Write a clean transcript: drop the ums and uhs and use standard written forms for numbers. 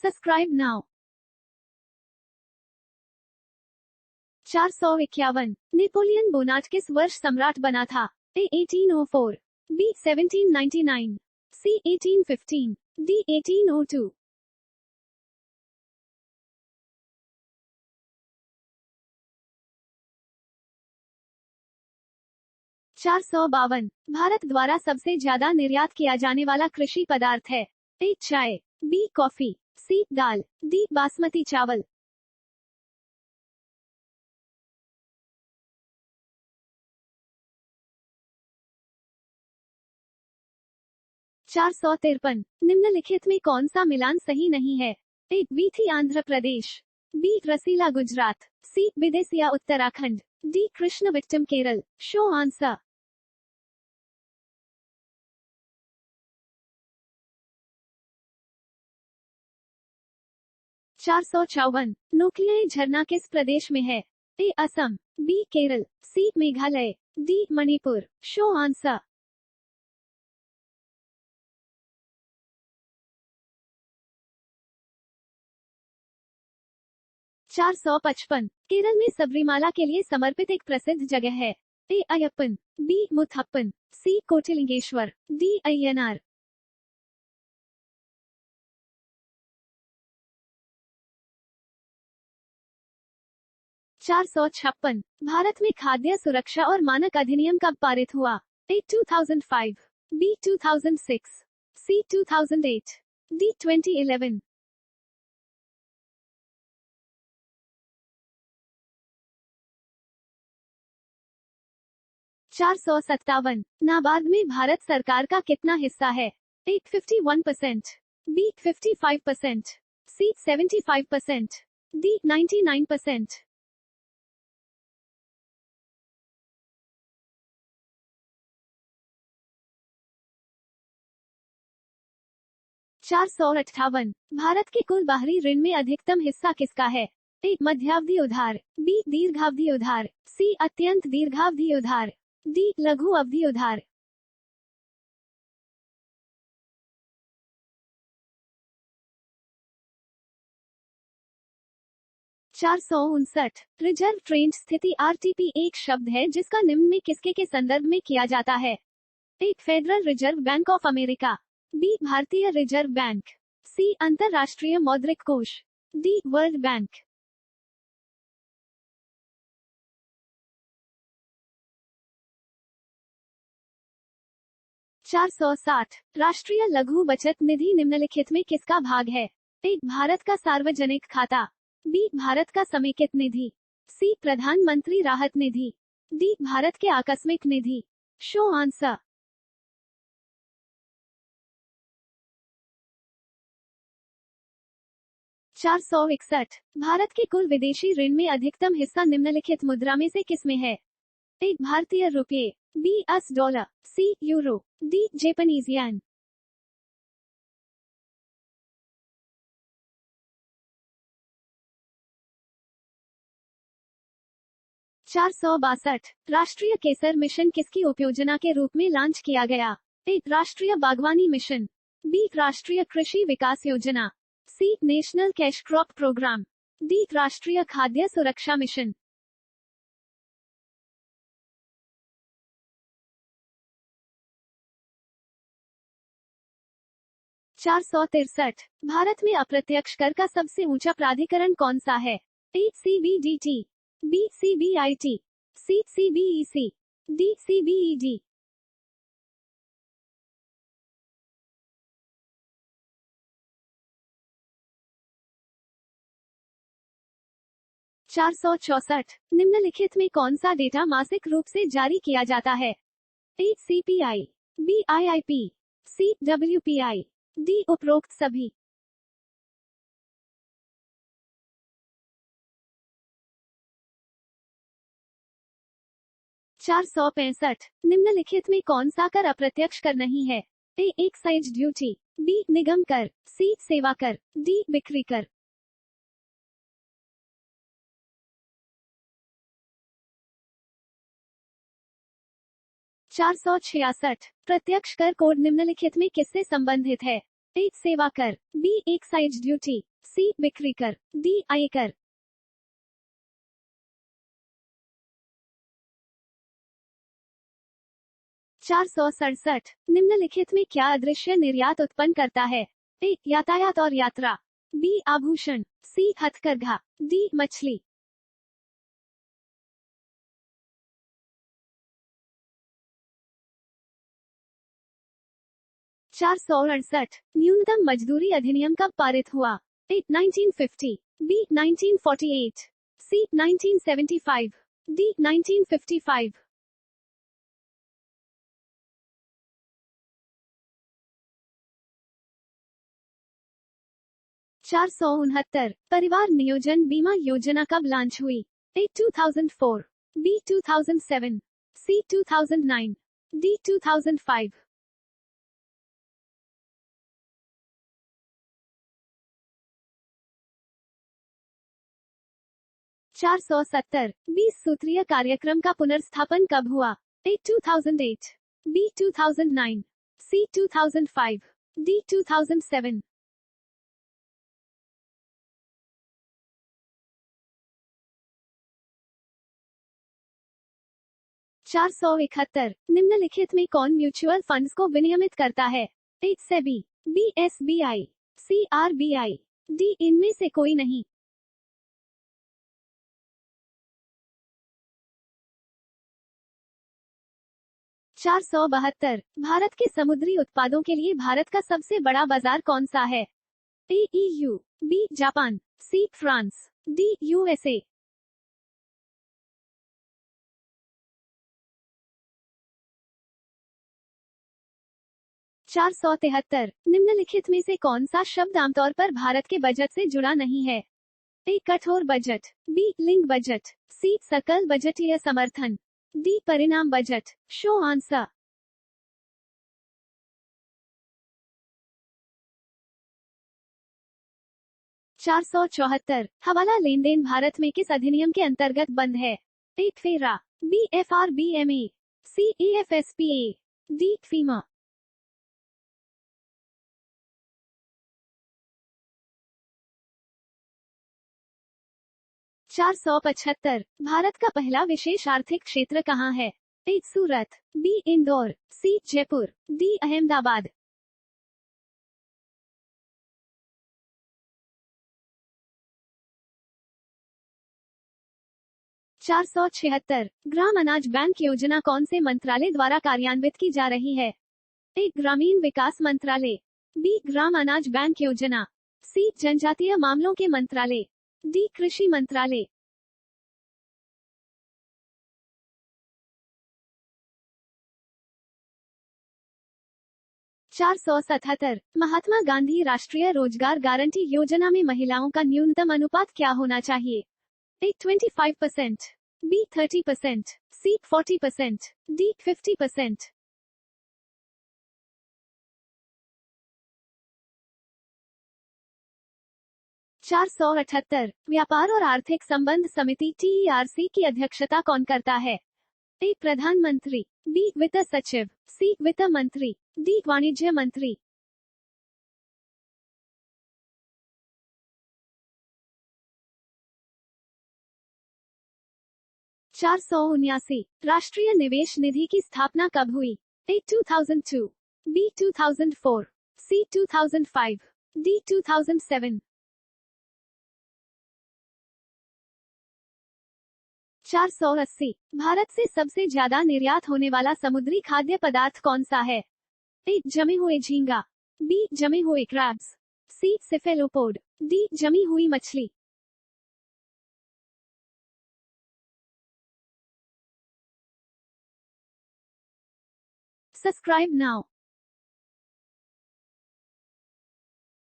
Subscribe now. 451 Napoleon बोनार्ट किस वर्ष सम्राट बना था? A 1804, B 1799, C 1815, D 1802। 452 Bharat द्वारा सबसे ज्यादा निर्यात किया जाने वाला कृषि पदार्थ है? A चाय, B कॉफी, C दाल, D बासमती चावल। 453 निम्नलिखित में कौन सा मिलान सही नहीं है? A Veedhi Andhra Pradesh, B Rasila Gujarat, C Bidesia Uttarakhand, D Krishnanattam Kerala. Show answer. 454 Nohkalikai झरना किस प्रदेश में है? A Assam, B Kerala, C Meghalaya, D Manipur. Show answer. 455 Kerala में सबरीमाला के लिए समर्पित एक प्रसिद्ध जगह है? A Ayyappan, B मुथप्पन, C Kotilingeshwara, D Ayyanar. 456 Bharat में खाद्य सुरक्षा और मानक अधिनियम कब पारित हुआ? A 2005, B 2006, C 2008, D 2011। 457 NABARD में भारत सरकार का कितना हिस्सा है? A 51%, B 55%, C 75%, D 99%। 458 Bharat के कुल बाहरी ऋण में अधिकतम हिस्सा किसका है? A मध्यावधि उधार, B दीर्घावधि उधार, C अत्यंत दीर्घावधि उधार, D लघु अवधि उधार। 459 रिजर्व ट्रेंड स्थिति RTP एक शब्द है जिसका निम्न में किसके के संदर्भ में किया जाता है? A federal reserve bank of America, B भारतीय रिजर्व बैंक, C अंतरराष्ट्रीय मौद्रिक कोष, D वर्ल्ड बैंक। 460 राष्ट्रीय लघु बचत निधि निम्नलिखित में किसका भाग है? A भारत का सार्वजनिक खाता, B भारत का समेकित निधि, C प्रधानमंत्री राहत निधि, D भारत के आकस्मिक निधि। Show answer. 461 भारत के कुल विदेशी ऋण में अधिकतम हिस्सा निम्नलिखित मुद्रा में से किसमें है? A भारतीय रुपये, B US dollar, C euro, D Japanese yen. 462 राष्ट्रीय केसर मिशन किसकी उपयोजना के रूप में लॉन्च किया गया? A राष्ट्रीय बागवानी मिशन, B राष्ट्रीय कृषि विकास योजना, C national cash crop programme, D राष्ट्रीय खाद्य सुरक्षा मिशन। 463 भारत में अप्रत्यक्ष कर का सबसे ऊंचा प्राधिकरण कौन सा है? A CBDT, B CBIT, C CBEC, D CBED। 464 निम्नलिखित में कौन सा डेटा मासिक रूप से जारी किया जाता है? A CPI, B IIP, C WPI, D उपरोक्त सभी। 465 निम्नलिखित में कौन सा कर अप्रत्यक्ष कर नहीं है? A एक्साइज ड्यूटी, B निगम कर, C सेवा कर, D बिक्री कर। 466 प्रत्यक्ष कर कोड निम्नलिखित में किससे संबंधित है? A सेवा कर, B एक्साइज ड्यूटी, सी बिक्री कर, डी आयकर। 467 निम्नलिखित में क्या अदृश्य निर्यात उत्पन्न करता है? ए यातायात और यात्रा, बी आभूषण, सी हथकरघा, डी मछली। 468 न्यूनतम मजदूरी अधिनियम कब पारित हुआ? ए 1950, बी 1948, सी 1975, डी 1955। 469 परिवार नियोजन बीमा योजना कब लॉन्च हुई? ए 2004, बी 2007, सी 2009, डी 2005। 470 20 सूत्रीय कार्यक्रम का पुनर्स्थापन कब हुआ? ए 2008, बी 2009, सी 2005, डी 2007। 471 निम्नलिखित में कौन म्यूचुअल फंड्स को विनियमित करता है? ए सेबी, बी एसबीआई, सी आरबीआई, डी इनमें से कोई नहीं। 472 भारत के समुद्री उत्पादों के लिए भारत का सबसे बड़ा बाजार कौन सा है? A EU, B Japan, C France, D USA. 473 निम्नलिखित में से कौन सा शब्द आमतौर पर भारत के बजट से जुड़ा नहीं है? ए कठोर बजट, बी लिंग बजट, सी सकल बजटीय समर्थन, डी परिणाम बजट। Show answer. 474 हवाला लेन देन भारत में किस अधिनियम के अंतर्गत बंद है? ए फेरा, बी एफआरबीएमए, सी एएफएसपीए, डी फीमा। 475 भारत का पहला विशेष आर्थिक क्षेत्र कहाँ है? ए सूरत, बी इंदौर, सी जयपुर, डी अहमदाबाद। 476 ग्राम अनाज बैंक योजना कौन से मंत्रालय द्वारा कार्यान्वित की जा रही है? ए ग्रामीण विकास मंत्रालय, बी ग्राम अनाज बैंक योजना, सी जनजातीय मामलों के मंत्रालय, डी कृषि मंत्रालय। 477 महात्मा गांधी राष्ट्रीय रोजगार गारंटी योजना में महिलाओं का न्यूनतम अनुपात क्या होना चाहिए? ए 25%, बी 30%, सी 40%, डी 50%। 478 व्यापार और आर्थिक संबंध समिति टीईआरसी की अध्यक्षता कौन करता है? ए प्रधानमंत्री, बी वित्त सचिव, सी वित्त मंत्री, डी वाणिज्य मंत्री। 479 राष्ट्रीय निवेश निधि की स्थापना कब हुई? ए 2002, बी 2004, सी 2005, डी 2007। 480 भारत से सबसे ज्यादा निर्यात होने वाला समुद्री खाद्य पदार्थ कौन सा है? ए जमे हुए झींगा, बी जमे हुए क्रैब्स, सी सिफेलोपोड, डी जमी हुई मछली। Subscribe now.